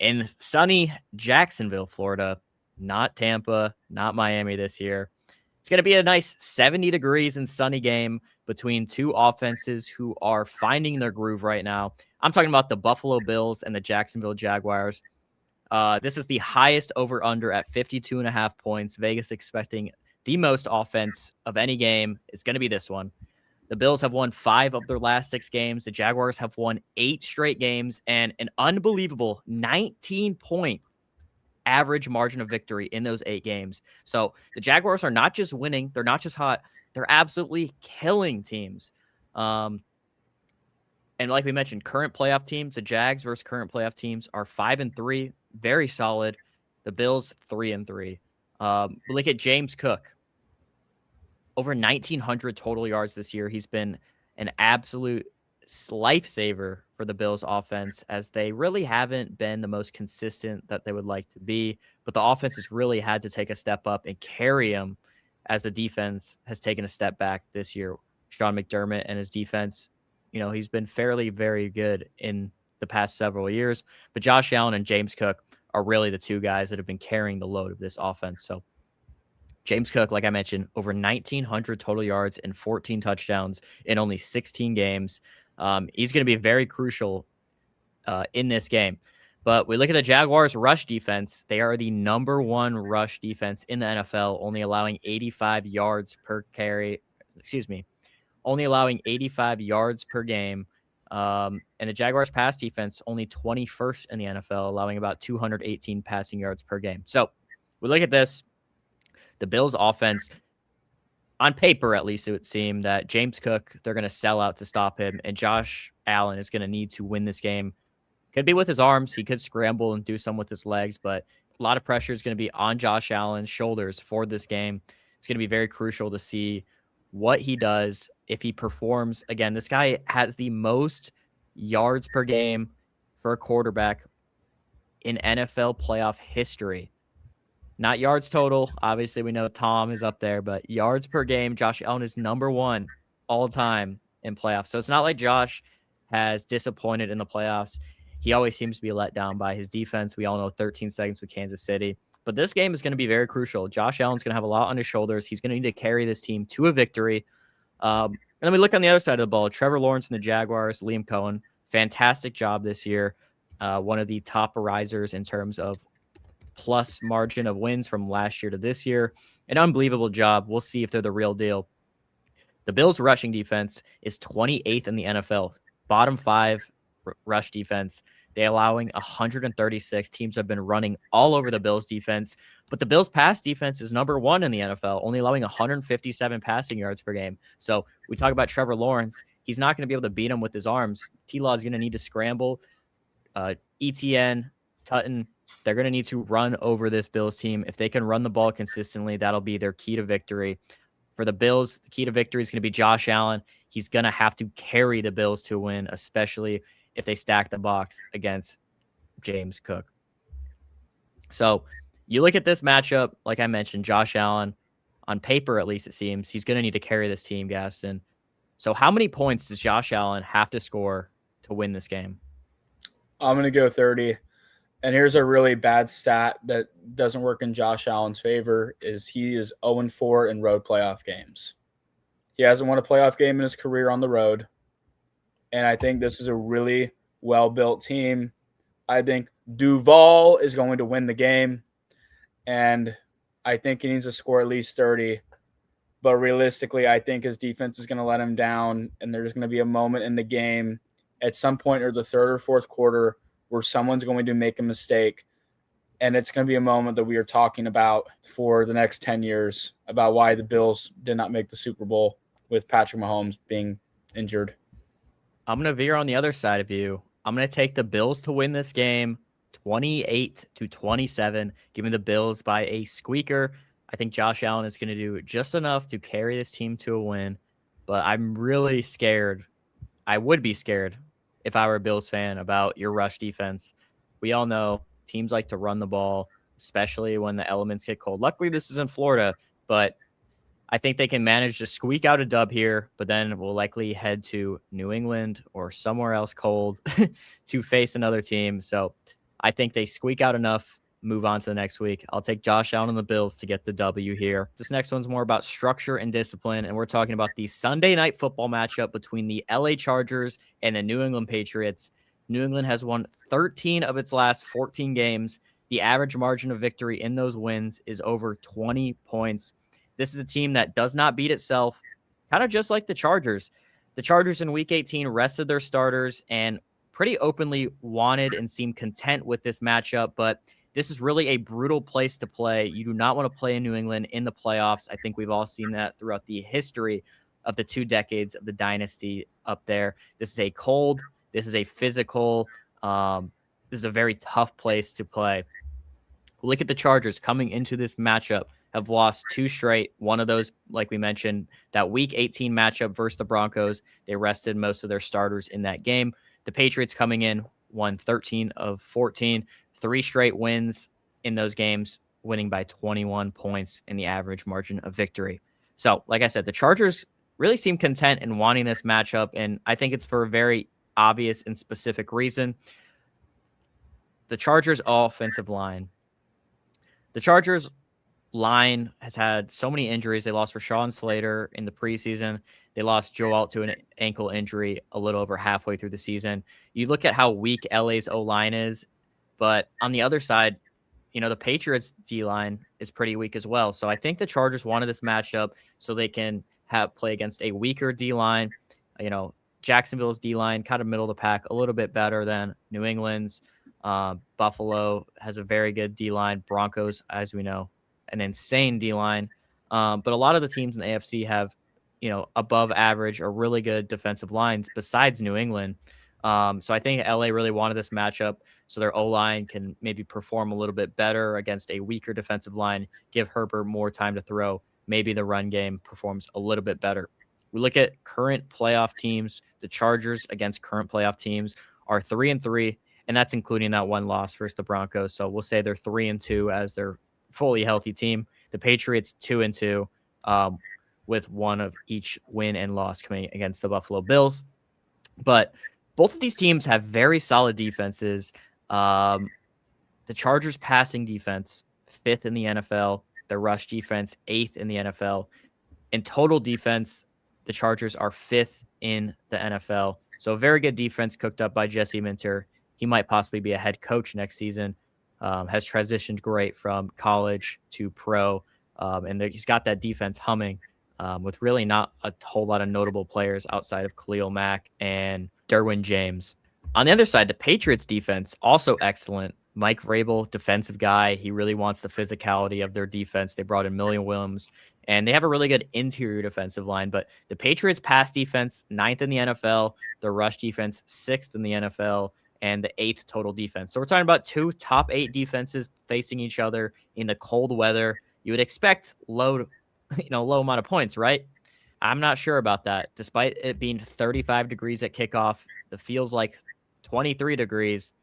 in sunny Jacksonville, Florida, not Tampa, not Miami this year. It's going to be a nice 70 degrees and sunny game between two offenses who are finding their groove right now. I'm talking about the Buffalo Bills and the Jacksonville Jaguars. This is the highest over-under at 52.5 points. Vegas expecting the most offense of any game. It's going to be this one. The Bills have won 5 of their last 6 games. The Jaguars have won 8 straight games and an unbelievable 19-point average margin of victory in those 8 games. So the Jaguars are not just winning. They're not just hot. They're absolutely killing teams. And like we mentioned, current playoff teams, the Jags versus current playoff teams are 5-3, very solid. The Bills 3-3. Look at James Cook. Over 1,900 total yards this year. He's been an absolute lifesaver for the Bills offense, as they really haven't been the most consistent that they would like to be. But the offense has really had to take a step up and carry him, as the defense has taken a step back this year. Sean McDermott and his defense, he's been fairly very good in the past several years. But Josh Allen and James Cook are really the two guys that have been carrying the load of this offense. So James Cook, like I mentioned, over 1,900 total yards and 14 touchdowns in only 16 games. He's going to be very crucial in this game. But we look at the Jaguars' rush defense. They are the number 1 rush defense in the NFL, only allowing 85 yards per carry. Only allowing 85 yards per game. And the Jaguars' pass defense, only 21st in the NFL, allowing about 218 passing yards per game. So we look at this. The Bills' offense, on paper at least, it would seem that James Cook, they're going to sell out to stop him, and Josh Allen is going to need to win this game. Could be with his arms. He could scramble and do some with his legs, but a lot of pressure is going to be on Josh Allen's shoulders for this game. It's going to be very crucial to see what he does if he performs. Again, this guy has the most yards per game for a quarterback in NFL playoff history. Not yards total. Obviously, we know Tom is up there, but yards per game, Josh Allen is number 1 all time in playoffs. So it's not like Josh has disappointed in the playoffs. He always seems to be let down by his defense. We all know 13 seconds with Kansas City. But this game is going to be very crucial. Josh Allen's going to have a lot on his shoulders. He's going to need to carry this team to a victory. And then we look on the other side of the ball. Trevor Lawrence and the Jaguars, Liam Cohen, fantastic job this year. One of the top risers in terms of plus margin of wins from last year to this year. An unbelievable job. We'll see if they're the real deal. The Bills' rushing defense is 28th in the NFL. Bottom 5 rush defense. They're allowing 136. Teams have been running all over the Bills' defense. But the Bills' pass defense is number 1 in the NFL, only allowing 157 passing yards per game. So we talk about Trevor Lawrence. He's not going to be able to beat him with his arms. T-Law is going to need to scramble. ETN, Tutton, they're going to need to run over this Bills team. If they can run the ball consistently, that'll be their key to victory. For the Bills, the key to victory is going to be Josh Allen. He's going to have to carry the Bills to win, especially if they stack the box against James Cook. So you look at this matchup, like I mentioned, Josh Allen, on paper at least it seems, he's going to need to carry this team, Gaston. So how many points does Josh Allen have to score to win this game? I'm going to go 30. And here's a really bad stat that doesn't work in Josh Allen's favor, is he is 0-4 in road playoff games. He hasn't won a playoff game in his career on the road. And I think this is a really well-built team. I think Duval is going to win the game. And I think he needs to score at least 30. But realistically, I think his defense is going to let him down. And there's going to be a moment in the game at some point, or the third or fourth quarter, where someone's going to make a mistake. And it's going to be a moment that we are talking about for the next 10 years about why the Bills did not make the Super Bowl with Patrick Mahomes being injured. I'm going to veer on the other side of you. I'm going to take the Bills to win this game 28-27, giving the Bills by a squeaker. I think Josh Allen is going to do just enough to carry this team to a win, but I'm really scared. I would be scared if I were a Bills fan about your rush defense. We all know teams like to run the ball, especially when the elements get cold. Luckily, this is in Florida, but I think they can manage to squeak out a dub here, but then we'll likely head to New England or somewhere else cold to face another team. So I think they squeak out enough, move on to the next week. I'll take Josh Allen and the Bills to get the W here. This next one's more about structure and discipline, and we're talking about the Sunday night football matchup between the LA Chargers and the New England Patriots. New England has won 13 of its last 14 games. The average margin of victory in those wins is over 20 points. This is a team that does not beat itself, kind of just like the Chargers. The Chargers in Week 18 rested their starters and pretty openly wanted and seemed content with this matchup, but this is really a brutal place to play. You do not want to play in New England in the playoffs. I think we've all seen that throughout the history of the 2 decades of the dynasty up there. This is a cold, this is a physical, this is a very tough place to play. Look at the Chargers coming into this matchup, have lost 2 straight. One of those, like we mentioned, that Week 18 matchup versus the Broncos, they rested most of their starters in that game. The Patriots coming in, won 13 of 14, 3 straight wins in those games, winning by 21 points in the average margin of victory. So, like I said, the Chargers really seem content in wanting this matchup, and I think it's for a very obvious and specific reason. The Chargers offensive line. The Chargers line has had so many injuries. They lost Rashawn Slater in the preseason. They lost Joe Alt to an ankle injury a little over halfway through the season. You look at how weak LA's O-line is, but on the other side, the Patriots D-line is pretty weak as well. So I think the Chargers wanted this matchup so they can play against a weaker D-line. Jacksonville's D-line, kind of middle of the pack, a little bit better than New England's. Buffalo has a very good D-line. Broncos, as we know, an insane D-line. But a lot of the teams in the AFC have, above average or really good defensive lines besides New England. So I think LA really wanted this matchup so their O-line can maybe perform a little bit better against a weaker defensive line, give Herbert more time to throw. Maybe the run game performs a little bit better. We look at current playoff teams. The Chargers against current playoff teams are 3-3, and that's including that one loss versus the Broncos. So we'll say they're 3-2 as their fully healthy team. The Patriots 2-2, with one of each win and loss coming against the Buffalo Bills. But both of these teams have very solid defenses. The Chargers passing defense, 5th in the NFL. The rush defense, 8th in the NFL. In total defense, the Chargers are 5th in the NFL. So a very good defense cooked up by Jesse Minter. He might possibly be a head coach next season. Has transitioned great from college to pro. And he's got that defense humming with really not a whole lot of notable players outside of Khalil Mack and Derwin James. On the other side, the Patriots defense, also excellent. Mike Vrabel, defensive guy. He really wants the physicality of their defense. They brought in Million Williams, and they have a really good interior defensive line. But the Patriots pass defense, 9th in the NFL. Their rush defense, 6th in the NFL. And the 8th total defense. So we're talking about 2 top 8 defenses facing each other in the cold weather. You would expect low amount of points, right? I'm not sure about that. Despite it being 35 degrees at kickoff, the feels like 23 degrees.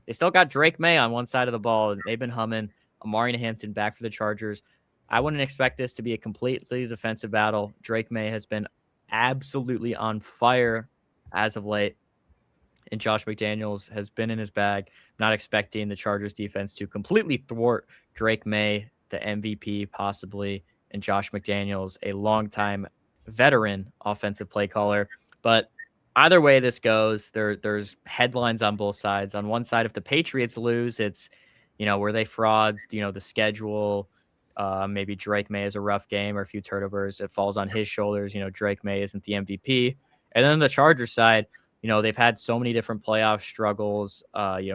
They still got Drake Maye on one side of the ball. They've been humming. Amari Hampton back for the Chargers. I wouldn't expect this to be a completely defensive battle. Drake Maye has been absolutely on fire as of late. And Josh McDaniels has been in his bag. Not expecting the Chargers defense to completely thwart Drake Maye, the MVP possibly, and Josh McDaniels, a longtime veteran offensive play caller. But either way this goes, there's headlines on both sides. On one side, if the Patriots lose, it's, were they frauds? The schedule, maybe Drake Maye is a rough game or a few turnovers. It falls on his shoulders. Drake Maye isn't the MVP. And then on the Chargers side, they've had so many different playoff struggles.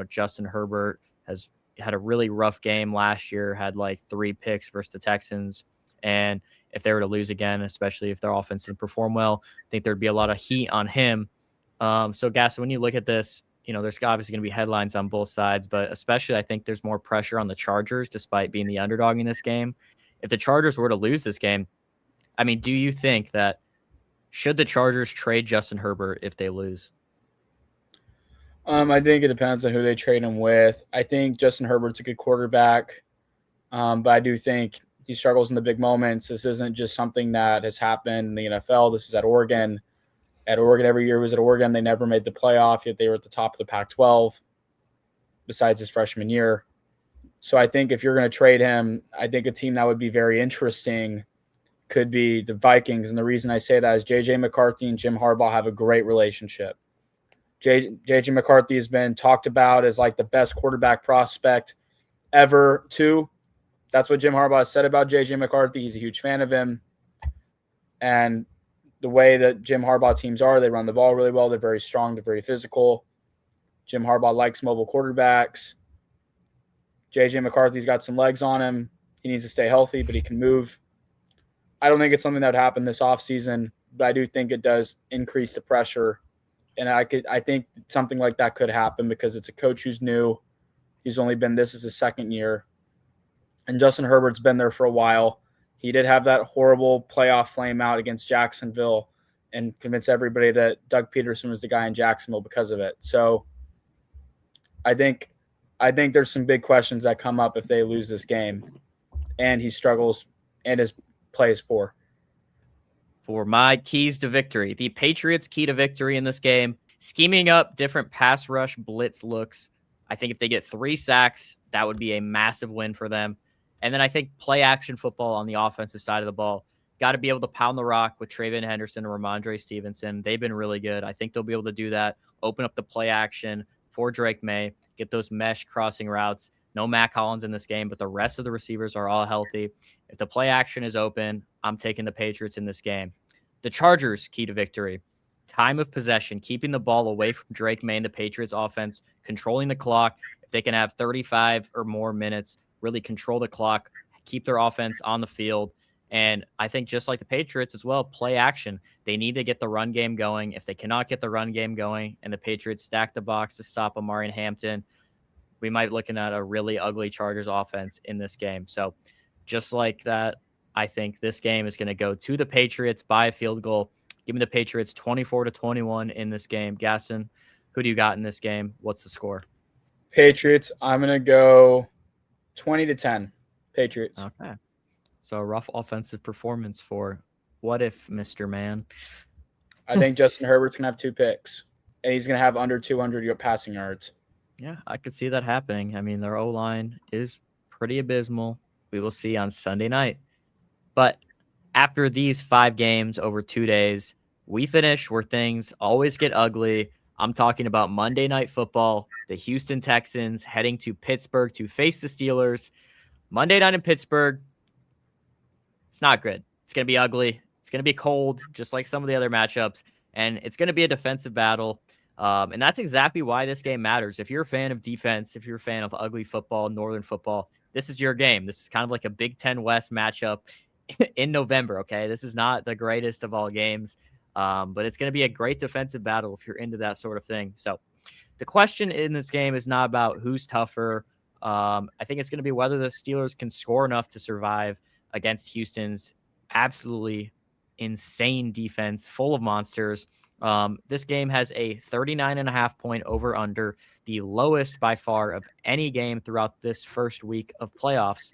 Justin Herbert has had a really rough game last year, had like 3 picks versus the Texans. And if they were to lose again, especially if their offense didn't perform well, I think there'd be a lot of heat on him. So, Gas, when you look at this, there's obviously going to be headlines on both sides, but especially I think there's more pressure on the Chargers despite being the underdog in this game. If the Chargers were to lose this game, do you think that should the Chargers trade Justin Herbert if they lose? I think it depends on who they trade him with. I think Justin Herbert's a good quarterback, but I do think he struggles in the big moments. This isn't just something that has happened in the NFL. This is at Oregon. At Oregon, every year was at Oregon. They never made the playoff, yet they were at the top of the Pac-12. besides his freshman year. So I think if you're going to trade him, I think a team that would be very interesting could be the Vikings. And the reason I say that is J.J. McCarthy and Jim Harbaugh have a great relationship. J.J. McCarthy has been talked about as like the best quarterback prospect ever, too. That's what Jim Harbaugh has said about J.J. McCarthy. He's a huge fan of him. And the way that Jim Harbaugh teams are, they run the ball really well. They're very strong. They're very physical. Jim Harbaugh likes mobile quarterbacks. J.J. McCarthy's got some legs on him. He needs to stay healthy, but he can move. I don't think it's something that would happen this offseason, but I do think it does increase the pressure. And I think something like that could happen because it's a coach who's new. He's only been this is his second year. And Justin Herbert's been there for a while. He did have that horrible playoff flame out against Jacksonville and convince everybody that Doug Peterson was the guy in Jacksonville because of it. So I think there's some big questions that come up if they lose this game and he struggles and his play is poor. For my keys to victory, the Patriots' key to victory in this game, scheming up different pass rush blitz looks. I think if they get 3 sacks, that would be a massive win for them. And then I think play action football on the offensive side of the ball. Got to be able to pound the rock with Traven Henderson and Ramondre Stevenson. They've been really good. I think they'll be able to do that. Open up the play action for Drake Maye. Get those mesh crossing routes. No Mac Hollins in this game, but the rest of the receivers are all healthy. If the play action is open, I'm taking the Patriots in this game. The Chargers' key to victory. Time of possession, keeping the ball away from Drake Maye and the Patriots offense, controlling the clock. If they can have 35 or more minutes, really control the clock, keep their offense on the field. And I think just like the Patriots as well, play action. They need to get the run game going. If they cannot get the run game going and the Patriots stack the box to stop Amari and Hampton, we might be looking at a really ugly Chargers offense in this game. So just like that, I think this game is going to go to the Patriots by a field goal. Give me the Patriots 24-21 in this game. Gaston, who do you got in this game? What's the score? Patriots, I'm going to go 20-10. Patriots. Okay. So a rough offensive performance for what if, Mr. Man? I think Justin Herbert's going to have 2 picks, and he's going to have under 200 passing yards. Yeah, I could see that happening. I mean, their O-line is pretty abysmal. We will see on Sunday night. But after these 5 games over 2 days, we finish where things always get ugly. I'm talking about Monday Night Football, the Houston Texans heading to Pittsburgh to face the Steelers. Monday night in Pittsburgh, it's not good. It's going to be ugly. It's going to be cold, just like some of the other matchups. And it's going to be a defensive battle. And that's exactly why this game matters. If you're a fan of defense, if you're a fan of ugly football, Northern football, this is your game. This is kind of like a Big Ten West matchup in November, okay? This is not the greatest of all games, but it's going to be a great defensive battle if you're into that sort of thing. So the question in this game is not about who's tougher. I think it's going to be whether the Steelers can score enough to survive against Houston's absolutely insane defense, full of monsters. This game has a 39.5 point over under, the lowest by far of any game throughout this first week of playoffs.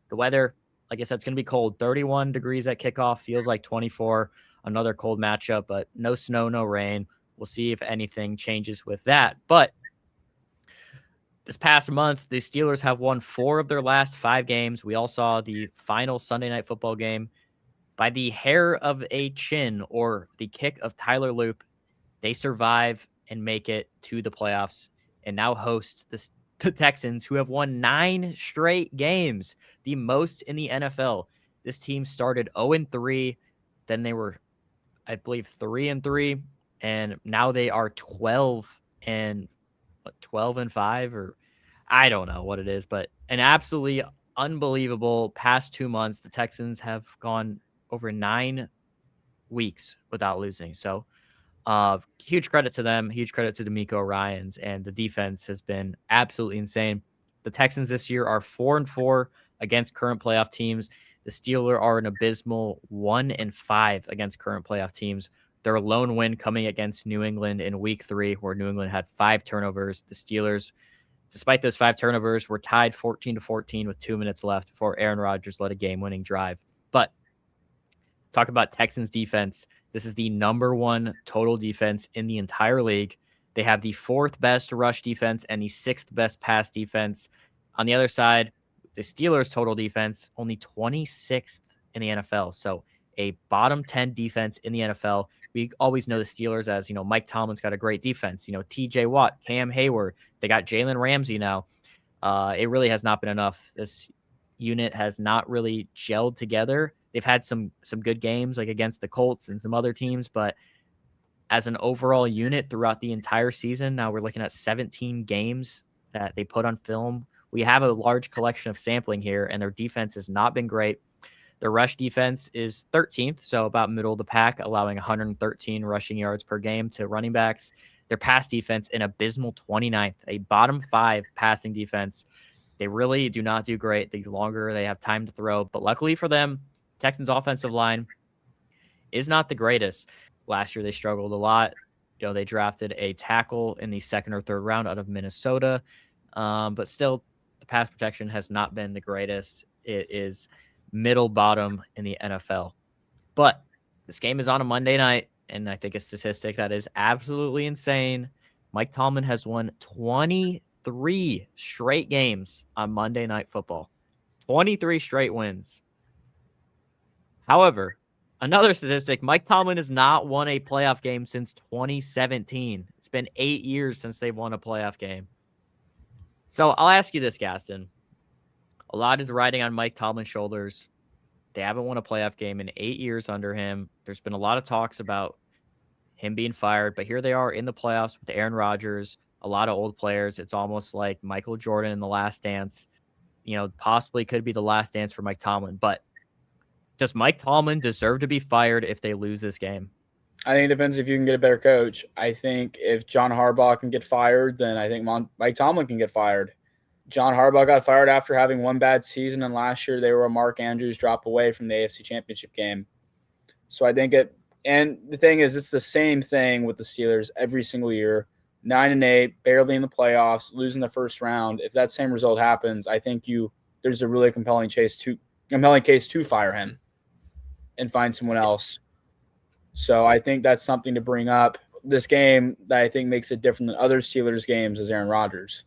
The weather, like I said, it's going to be cold. 31 degrees at kickoff, feels like 24. Another cold matchup, but no snow, no rain. We'll see if anything changes with that. But this past month, the Steelers have won 4 of their last 5 games. We all saw the final Sunday Night Football game. By the hair of a chin or the kick of Tyler Loop, they survive and make it to the playoffs and now host the Texans, who have won 9 straight games, the most in the NFL. This team started 0-3, then they were, I believe, 3-3, and now they are 12-5, or I don't know what it is, but an absolutely unbelievable past 2 months. The Texans have gone over 9 weeks without losing. So huge credit to them. Huge credit to D'Amico Ryans, and the defense has been absolutely insane. The Texans this year are 4-4 against current playoff teams. The Steelers are an abysmal 1-5 against current playoff teams. Their lone win coming against New England in week 3, where New England had 5 turnovers. The Steelers, despite those 5 turnovers, were tied 14-14 with 2 minutes left before Aaron Rodgers led a game-winning drive. But talk about Texans defense. This is the number 1 total defense in the entire league. They have the fourth best rush defense and the sixth best pass defense. On the other side, the Steelers' total defense, only 26th in the NFL. So a bottom 10 defense in the NFL. We always know the Steelers as, Mike Tomlin's got a great defense. TJ Watt, Cam Hayward. They got Jalen Ramsey now. It really has not been enough. This unit has not really gelled together. They've had some good games like against the Colts and some other teams, but as an overall unit throughout the entire season, now we're looking at 17 games that they put on film. We have a large collection of sampling here, and their defense has not been great. Their rush defense is 13th, so about middle of the pack, allowing 113 rushing yards per game to running backs. Their pass defense, an abysmal 29th, a bottom 5 passing defense. They really do not do great the longer they have time to throw. But luckily for them, Texans' offensive line is not the greatest. Last year, they struggled a lot. They drafted a tackle in the second or third round out of Minnesota. But still, the pass protection has not been the greatest. It is middle bottom in the NFL. But this game is on a Monday night, and I think a statistic that is absolutely insane. Mike Tomlin has won 23 straight games on Monday Night Football. 23 straight wins. However, another statistic, Mike Tomlin has not won a playoff game since 2017. It's been 8 years since they won a playoff game. So I'll ask you this, Gaston. A lot is riding on Mike Tomlin's shoulders. They haven't won a playoff game in 8 years under him. There's been a lot of talks about him being fired, but here they are in the playoffs with Aaron Rodgers, a lot of old players. It's almost like Michael Jordan in The Last Dance. Possibly could be the last dance for Mike Tomlin, but does Mike Tomlin deserve to be fired if they lose this game? I think it depends if you can get a better coach. I think if John Harbaugh can get fired, then I think Mike Tomlin can get fired. John Harbaugh got fired after having one bad season, and last year they were a Mark Andrews drop away from the AFC Championship game. So I think and the thing is, it's the same thing with the Steelers every single year. 9-8, barely in the playoffs, losing the first round. If that same result happens, I think there's a really compelling case to fire him and find someone else. So I think that's something to bring up. This game that I think makes it different than other Steelers games is Aaron Rodgers.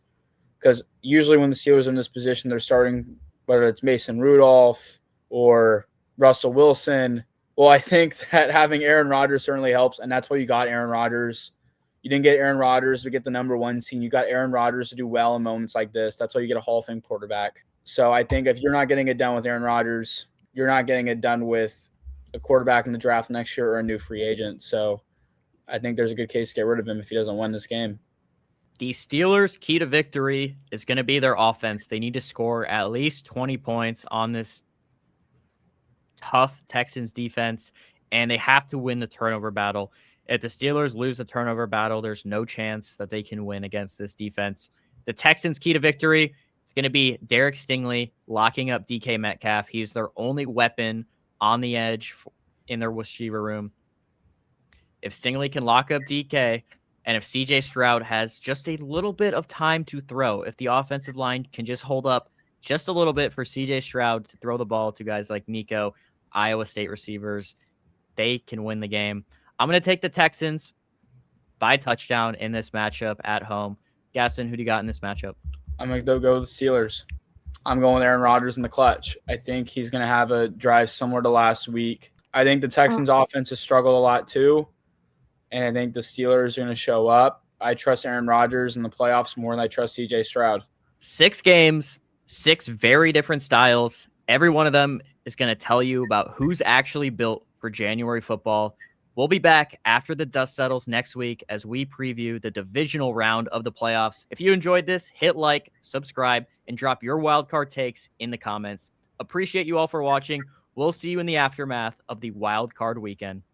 Because usually when the Steelers are in this position, they're starting, whether it's Mason Rudolph or Russell Wilson. Well, I think that having Aaron Rodgers certainly helps, and that's why you got Aaron Rodgers. You didn't get Aaron Rodgers to get the number one seed. You got Aaron Rodgers to do well in moments like this. That's why you get a Hall of Fame quarterback. So I think if you're not getting it done with Aaron Rodgers, you're not getting it done with a quarterback in the draft next year or a new free agent. So I think there's a good case to get rid of him if he doesn't win this game. The Steelers' key to victory is going to be their offense. They need to score at least 20 points on this tough Texans defense, and they have to win the turnover battle. If the Steelers lose the turnover battle, there's no chance that they can win against this defense. The Texans' key to victory is going to be Derek Stingley locking up DK Metcalf. He's their only weapon on the edge in their receiver room. If Stingley can lock up DK, and if CJ Stroud has just a little bit of time to throw, if the offensive line can just hold up just a little bit for CJ Stroud to throw the ball to guys like Nico, Iowa State receivers, they can win the game. I'm going to take the Texans by touchdown in this matchup at home. Gaston, who do you got in this matchup? I'm going to go with the Steelers. I'm going with Aaron Rodgers in the clutch. I think he's going to have a drive similar to last week. I think the Texans' offense has struggled a lot too, and I think the Steelers are going to show up. I trust Aaron Rodgers in the playoffs more than I trust CJ Stroud. 6 games, 6 very different styles. Every one of them is going to tell you about who's actually built for January football. We'll be back after the dust settles next week as we preview the divisional round of the playoffs. If you enjoyed this, hit like, subscribe, and drop your wildcard takes in the comments. Appreciate you all for watching. We'll see you in the aftermath of the wildcard weekend.